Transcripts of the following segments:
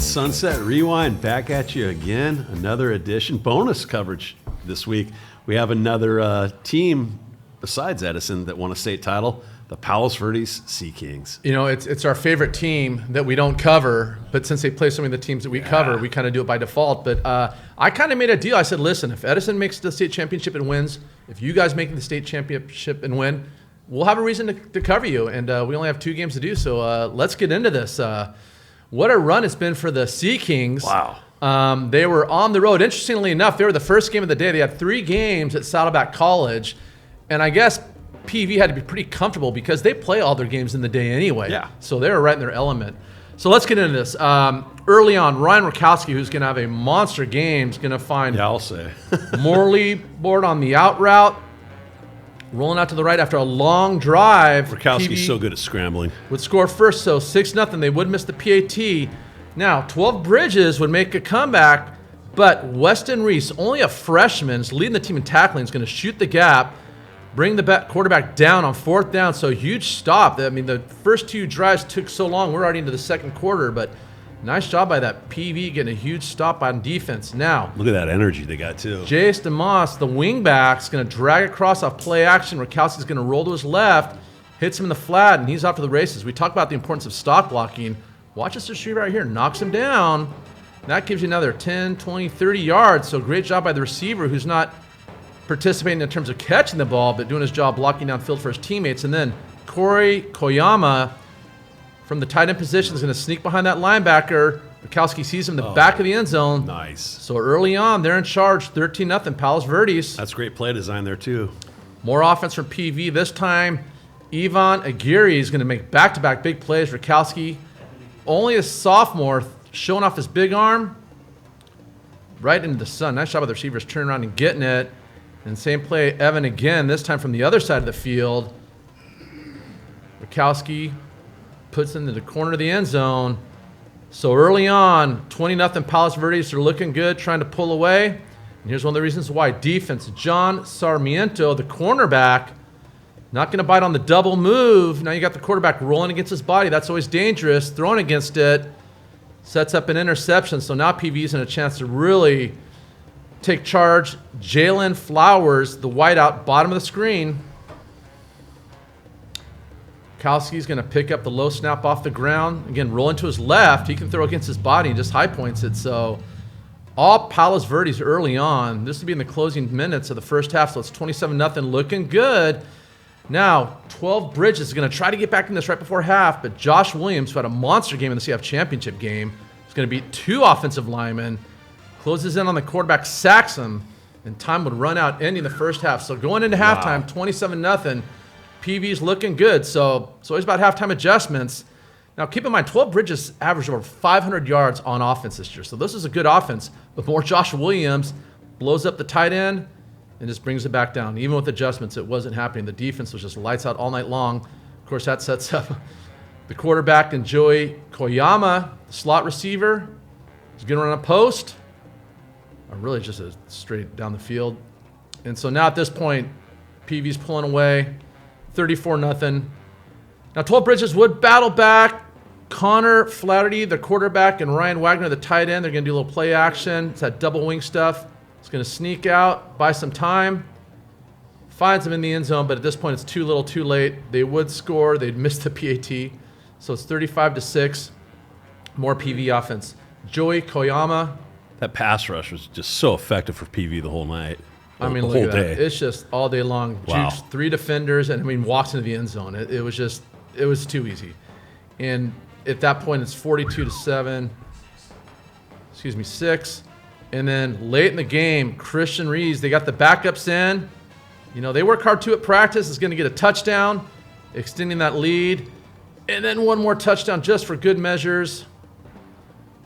Sunset Rewind back at you again. Another edition, bonus coverage this week. We have another team besides Edison that won a state title, the Palos Verdes Sea Kings. You know, it's our favorite team that we don't cover, but since they play so many of the teams that we cover, we kind of do it by default. But I kind of made a deal. I said, listen, if Edison makes the state championship and wins, if you guys make the state championship and win, we'll have a reason to cover you. And we only have 2 games to do, so let's get into this. What a run it's been for the Sea Kings. Wow. They were on the road. Interestingly enough, they were the first game of the day. They had 3 games at Saddleback College. And I guess PV had to be pretty comfortable because they play all their games in the day anyway. Yeah. So they were right in their element. So let's get into this. Early on, Ryan Rakowski, who's going to have a monster game, is going to find I'll say. Morley board on the out route. Rolling out to the right after a long drive. Rakowski's PV so good at scrambling. would score first, so 6-0. They would miss the PAT. Now, 12 Bridges would make a comeback, but Weston Reese, only a freshman, is leading the team in tackling, is going to shoot the gap, bring the quarterback down on 4th down, so huge stop. I mean, the first 2 drives took so long. We're already into the second quarter, but nice job by that PV getting a huge stop on defense. Now, Look at that energy they got, too. Jace DeMoss, the wingback, is going to drag across off play action. Rakowski's going to roll to his left, hits him in the flat, and he's off to the races. We talk about the importance of stock blocking. Watch this receiver right here. Knocks him down. That gives you another 10, 20, 30 yards. So great job by the receiver who's not participating in terms of catching the ball, but doing his job blocking downfield for his teammates. And then Corey Koyama from the tight end position is going to sneak behind that linebacker. Rakowski sees him in the back of the end zone. Nice. So early on, they're in charge, 13-0, Palos Verdes. That's great play design there, too. More offense from PV. This time, Ivan Aguirre is going to make back-to-back big plays. Rakowski, only a sophomore, showing off his big arm right into the sun. Nice job by the receivers turning around and getting it. And same play, Evan again, this time from the other side of the field. Rakowski puts it into the corner of the end zone. So early on, 20-0 Palos Verdes. They're looking good, trying to pull away. And here's one of the reasons why. Defense, John Sarmiento, the cornerback, not going to bite on the double move. Now you got the quarterback rolling against his body. That's always dangerous. Throwing against it sets up an interception. So now PV's in a chance to really take charge. Jalen Flowers, the wideout, bottom of the screen. Kowski's going to pick up the low snap off the ground. Again, rolling to his left. He can throw against his body and just high points it. So all Palos Verdes early on. This will be in the closing minutes of the first half. So it's 27-0, looking good. Now, 12 Bridges is going to try to get back in this right before half, but Josh Williams, who had a monster game in the CIF championship game, is going to beat 2 offensive linemen, closes in on the quarterback, sacks him, and time would run out, ending the first half. So going into halftime, 27-0, PV's looking good. So it's always about halftime adjustments. Now, keep in mind, 12 Bridges averaged over 500 yards on offense this year. So this is a good offense, but more Josh Williams blows up the tight end and just brings it back down. Even with adjustments, it wasn't happening. The defense was just lights out all night long. Of course, that sets up the quarterback and Joey Koyama, the slot receiver. He's going to run a post, or really just a straight down the field. And so now at this point, PV's pulling away, 34-0. Now 12 Bridges would battle back. Connor Flaherty, the quarterback, and Ryan Wagner, the tight end. They're going to do a little play action. It's that double wing stuff. It's going to sneak out, buy some time, finds him in the end zone, but at this point it's too little, too late. They would score. They'd miss the PAT. So it's 35-6. More PV offense. Joey Koyama. That pass rush was just so effective for PV the whole night. I mean, the look whole at that. day. It's just all day long. Wow. Jukes 3 defenders and, walks into the end zone. It was too easy. And at that point, it's 42-7. 6. And then late in the game, Christian Reeves, they got the backups in. You know, they work hard too at practice. Is going to get a touchdown, extending that lead. And then one more touchdown just for good measures.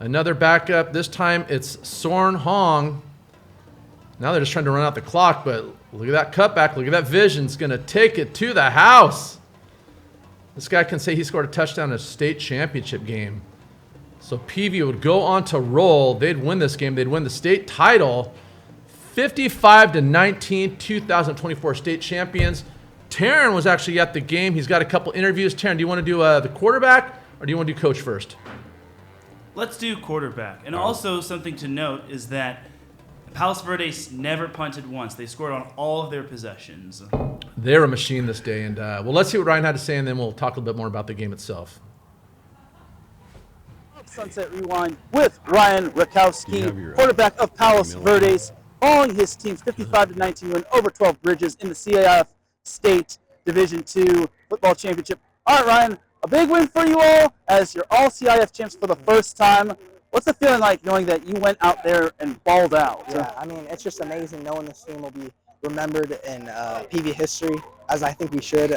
Another backup. This time it's Sorn Hong. Now they're just trying to run out the clock, but look at that cutback. Look at that vision. It's going to take it to the house. This guy can say he scored a touchdown in a state championship game. So PV would go on to roll. They'd win this game. They'd win the state title. 55-19, 2024 state champions. Taryn was actually at the game. He's got a couple interviews. Taryn, do you want to do the quarterback or do you want to do coach first? Let's do quarterback. And also something to note is that Palos Verdes never punted once. They scored on all of their possessions. They're a machine this day. And well, let's see what Ryan had to say, and then we'll talk a little bit more about the game itself. Sunset Rewind with Ryan You have Rakowski, your, quarterback of Palos email Verdes, following his team's 55-19 win over 12 Bridges in the CIF State Division II Football Championship. All right, Ryan, a big win for you all as you're all CIF champs for the first time. What's the feeling like knowing that you went out there and balled out? Yeah, I mean, it's just amazing knowing this team will be remembered in PV history, as I think we should.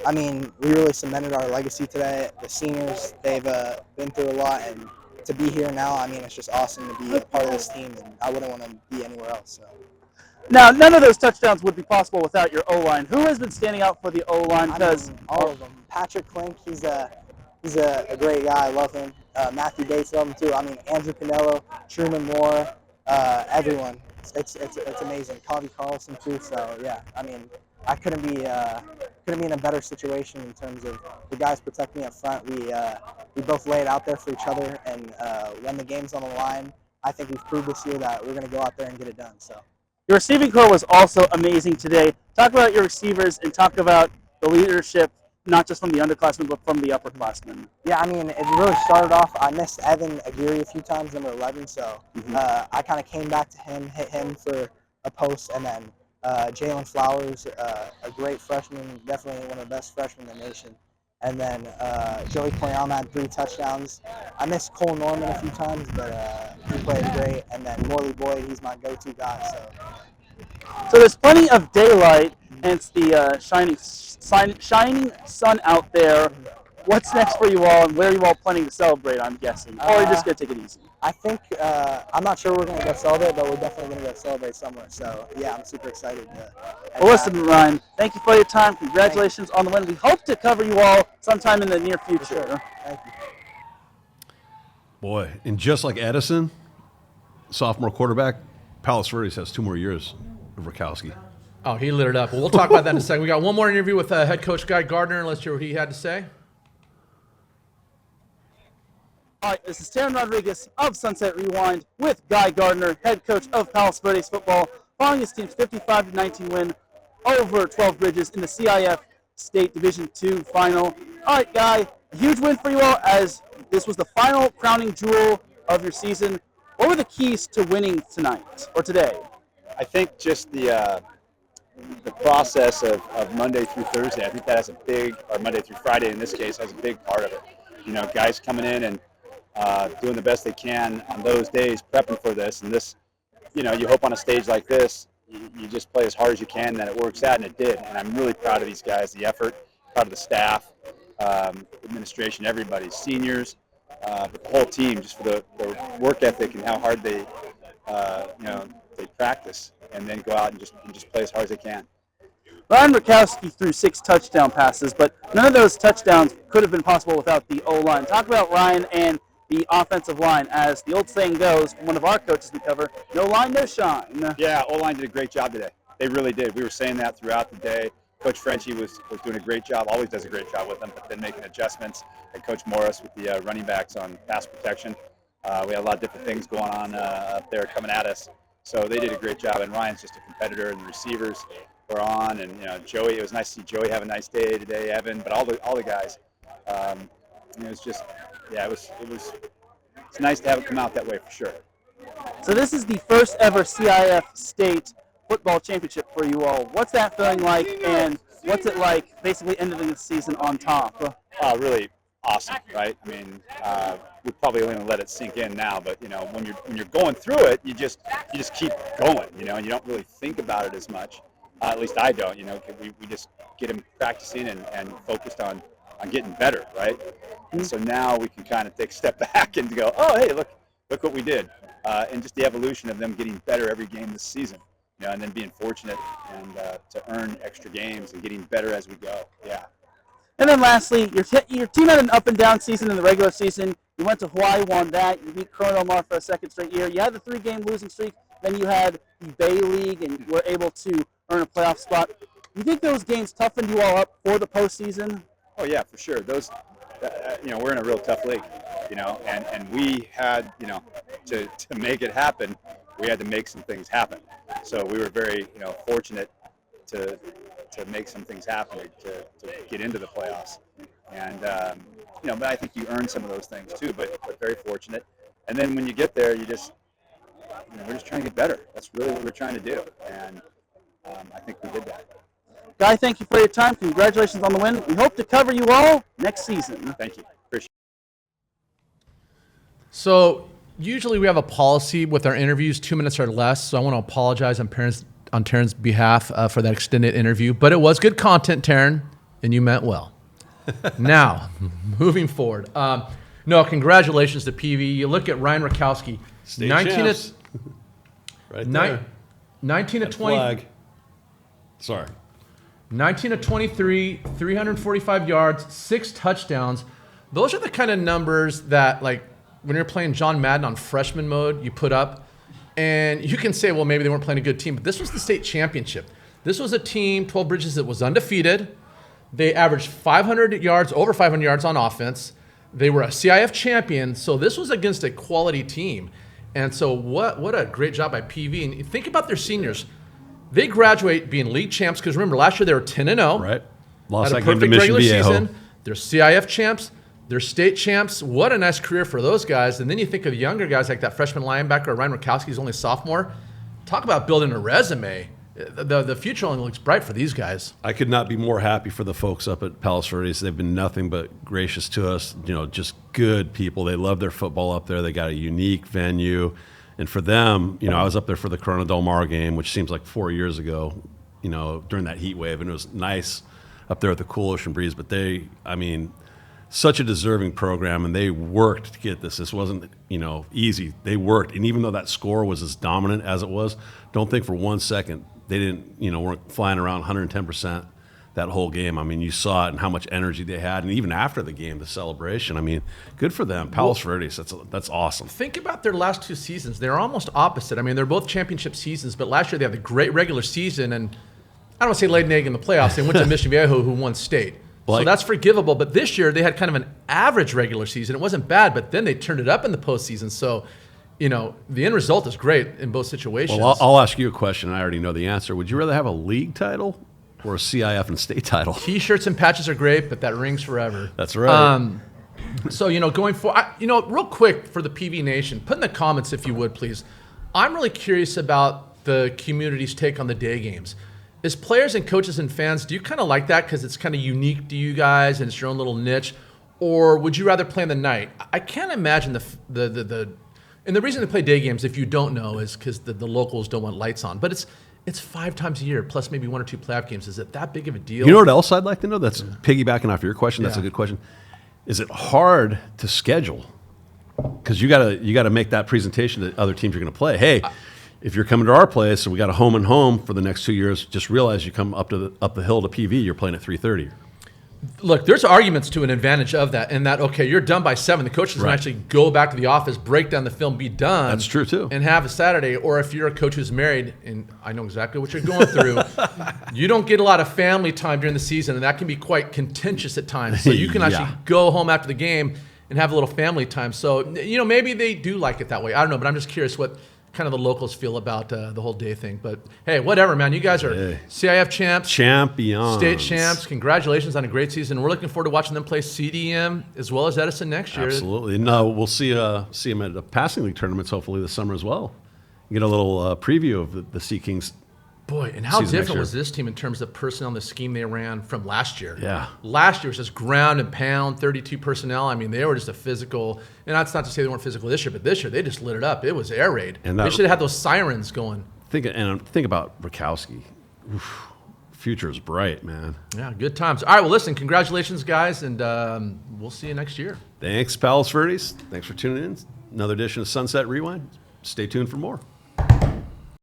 I mean, we really cemented our legacy today. The seniors, they've been through a lot, and to be here now, I mean, it's just awesome to be a part of this team, and I wouldn't want to be anywhere else. So. Now, none of those touchdowns would be possible without your O-line. Who has been standing out for the O-line? I mean, all of them. Patrick Klink, he's a great guy. I love him. Matthew Bates, love him too. I mean, Andrew Pinello, Truman Moore, everyone. It's amazing. Covey Carlson too. So yeah, I mean, I couldn't be in a better situation in terms of the guys protect me up front. We both lay it out there for each other, and when the game's on the line, I think we've proved this year that we're going to go out there and get it done. So. Your receiving core was also amazing today. Talk about your receivers and talk about the leadership, not just from the underclassmen, but from the upperclassmen. Yeah, I mean, it really started off, I missed Evan Aguirre a few times, number 11, so I kind of came back to him, hit him for a post, and then Jalen Flowers, a great freshman, definitely one of the best freshmen in the nation. And then Joey Koyama had 3 touchdowns. I missed Cole Norman a few times, but he played great. And then Morley Boyd, he's my go-to guy. So there's plenty of daylight, and it's the shining sun out there. What's next for you all, and where are you all planning to celebrate, I'm guessing? Or you're just going to take it easy? I think, I'm not sure we're going to go celebrate, but we're definitely going to go celebrate somewhere. So, yeah, I'm super excited. Well, listen, Ryan, thank you for your time. Congratulations on the win. We hope to cover you all sometime in the near future. Sure. Thank you. Boy, and just like Edison, sophomore quarterback, Palos Verdes has 2 more years of Rakowski. Oh, he lit it up. Well, we'll talk about that in a second. We got one more interview with head coach Guy Gardner. Let's hear what he had to say. All right, this is Taryn Rodriguez of Sunset Rewind with Guy Gardner, head coach of Palos Verdes football, following his team's 55-19 win over 12 Bridges in the CIF State Division II final. All right, Guy, a huge win for you all as this was the final crowning jewel of your season. What were the keys to winning tonight or today? I think just the process of Monday through Thursday. I think that has a big, or Monday through Friday in this case, has a big part of it. You know, guys coming in and doing the best they can on those days, prepping for this. And this, you know, you hope on a stage like this, you just play as hard as you can, that it works out, and it did. And I'm really proud of these guys, the effort, proud of the staff, administration, everybody, seniors, but the whole team, just for the work ethic and how hard they, you know, they practice and then go out and just play as hard as they can. Ryan Rakowski threw 6 touchdown passes, but none of those touchdowns could have been possible without the O-line. Talk about Ryan and the offensive line. As the old saying goes, from one of our coaches we cover, no line, no shine. Yeah, O-line did a great job today. They really did. We were saying that throughout the day. Coach Frenchie was doing a great job, always does a great job with them, but then making adjustments. And Coach Morris with the running backs on pass protection. We had a lot of different things going on up there coming at us. So they did a great job, and Ryan's just a competitor, and the receivers were on, and you know, Joey. It was nice to see Joey have a nice day today, Evan, but all the guys. It was just, yeah, it's nice to have it come out that way for sure. So this is the first ever CIF State football championship for you all. What's that feeling like, and what's it like basically ending the season on top? Really awesome, right? I mean, we probably only let it sink in now, but you know, when you're going through it, you just keep going, you know, and you don't really think about it as much. At least I don't, you know. We just get him practicing and focused on getting better, right? And so now we can kind of take a step back and go, oh, hey, look what we did, and just the evolution of them getting better every game this season, you know, and then being fortunate and to earn extra games and getting better as we go. Yeah. And then lastly, your team had an up and down season in the regular season. You went to Hawaii, won that. You beat Corona Mar for a second straight year. You had the 3-game losing streak. Then you had the Bay League, and were able to earn a playoff spot. You think those games toughened you all up for the postseason? Oh yeah, for sure. Those we're in a real tough league, and we had, to make it happen, we had to make some things happen. So we were very, fortunate to make some things happen to get into the playoffs. And, but I think you earn some of those things too, but very fortunate. And then when you get there, you just, we're just trying to get better. That's really what we're trying to do. And I think we did that. Guy, thank you for your time. Congratulations on the win. We hope to cover you all next season. Thank you. Appreciate it. So usually we have a policy with our interviews, 2 minutes or less. So I want to apologize on Taryn's behalf for that extended interview. But it was good content, Taryn, and you meant well. Now, moving forward. No, congratulations to PV. You look at Ryan Rakowski. State champs. Right there. 19 to That 20. flag. Sorry. 19 to 23, 345 yards, 6 touchdowns. Those are the kind of numbers that, like, when you're playing John Madden on freshman mode, you put up. And you can say, well, maybe they weren't playing a good team. But this was the state championship. This was a team, 12 Bridges, that was undefeated. They averaged 500 yards, over 500 yards on offense. They were a CIF champion. So this was against a quality team. And so what a great job by PV. And think about their seniors. They graduate being league champs, because remember, last year they were 10-0. Right. Lost Had a that game to perfect Mission regular Viejo. season. They're CIF champs. They're state champs. What a nice career for those guys. And then you think of the younger guys like that freshman linebacker, Ryan Rakowski, who's only a sophomore. Talk about building a resume. The future only looks bright for these guys. I could not be more happy for the folks up at Palos Verdes. They've been nothing but gracious to us. Just good people. They love their football up there. They got a unique venue. And for them, I was up there for the Corona Del Mar game, which seems like 4 years ago, during that heat wave. And it was nice up there with the cool ocean breeze. But such a deserving program, and they worked to get this. This wasn't, easy. They worked. And even though that score was as dominant as it was, don't think for 1 second they didn't, weren't flying around 110% that whole game. You saw it and how much energy they had. And even after the game, the celebration, good for them. Palos Verdes, that's awesome. Think about their last 2 seasons. They're almost opposite. They're both championship seasons, but last year they had a great regular season, and I don't want to say laid an egg in the playoffs. They went to Mission Viejo, who won state. So that's forgivable. But this year they had kind of an average regular season. It wasn't bad, but then they turned it up in the postseason. So, the end result is great in both situations. Well, I'll ask you a question. I already know the answer. Would you rather have a league title or a CIF and state title? T-shirts and patches are great, but that rings forever. That's right. So, going forward, real quick for the PV Nation, put in the comments, if you would, please. I'm really curious about the community's take on the day games. As players and coaches and fans, do you kind of like that because it's kind of unique to you guys and it's your own little niche? Or would you rather play in the night? I can't imagine and the reason they play day games, if you don't know, is because the locals don't want lights on. But it's 5 times a year, plus maybe 1 or 2 playoff games. Is it that big of a deal? You know what else I'd like to know? That's piggybacking off your question. That's a good question. Is it hard to schedule? Because you gotta make that presentation to other teams you're going to play. Hey, if you're coming to our place, so we got a home and home for the next 2 years, just realize you come up the hill to PV, you're playing at 3:30. Look, there's arguments to an advantage of that, in that, okay, you're done by 7. The coaches can actually go back to the office, break down the film, be done. That's true, too. And have a Saturday. Or if you're a coach who's married, and I know exactly what you're going through, you don't get a lot of family time during the season, and that can be quite contentious at times. So you can actually go home after the game and have a little family time. So, maybe they do like it that way. I don't know, but I'm just curious what kind of the locals feel about the whole day thing. But hey, whatever, man. You guys are CIF champs, champions, state champs. Congratulations on a great season. We're looking forward to watching them play CDM as well as Edison next year. Absolutely. No, we'll see them at the passing league tournaments hopefully this summer as well. Get a little preview of the Sea Kings. Boy, and how different was this team in terms of personnel and the scheme they ran from last year? Yeah. Last year was just ground and pound, 32 personnel. They were just a physical, and that's not to say they weren't physical this year, but this year they just lit it up. It was air raid. And they should have had those sirens going. Think about Rakowski. Oof, future is bright, man. Yeah, good times. All right, well, listen, congratulations, guys, and we'll see you next year. Thanks, Palos Verdes. Thanks for tuning in. Another edition of Sunset Rewind. Stay tuned for more.